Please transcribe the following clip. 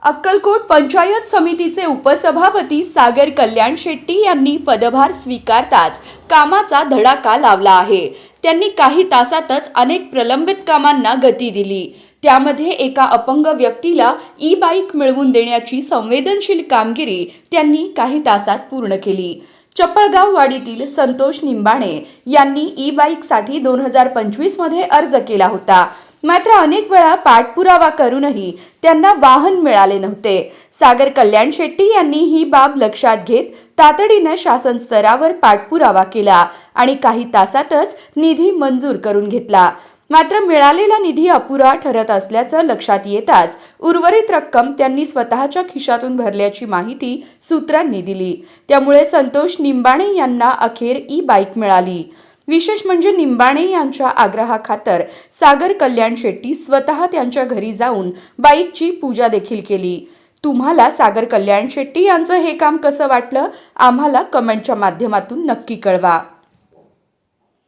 अक्कलकोट पंचायत समितीचे उपसभापती सागर कल्याण शेट्टी यांनी पदभार स्वीकारताच कामाचा धडाका लावला आहे। त्यांनी काही तासातच अनेक प्रलंबित कामांना गती दिली। त्यामध्ये एका अपंग व्यक्तीला ई बाईक मिळवून देण्याची संवेदनशील कामगिरी त्यांनी काही तासात पूर्ण केली। चपळगाव वाडीतील संतोष निंबाणे यांनी ई बाईकसाठी 2025 मध्ये अर्ज केला होता, मात्र अनेक वेळा पाठपुरावा करूनही त्यांना वाहन मिळाले नव्हते। सागर कल्याण शेट्टी यांनी ही बाब लक्षात घेत तातडीने शासन स्तरावर पाठपुरावा केला आणि काही तासातच निधी मंजूर करून घेतला। मात्र मिळालेला निधी अपुरा ठरत असल्याचं लक्षात येताच उर्वरित रक्कम त्यांनी स्वतःच्या खिशातून भरल्याची माहिती सूत्रांनी दिली। त्यामुळे संतोष निंबाणे यांना अखेर ई बाईक मिळाली। विशेष म्हणजे निंबाणे यांच्या आग्रहाखातर सागर कल्याण शेट्टी स्वतः त्यांच्या घरी जाऊन बाईकची पूजा देखील केली। तुम्हाला सागर कल्याण शेट्टी यांचं हे काम कसं वाटलं, आम्हाला कमेंटच्या माध्यमातून नक्की कळवा।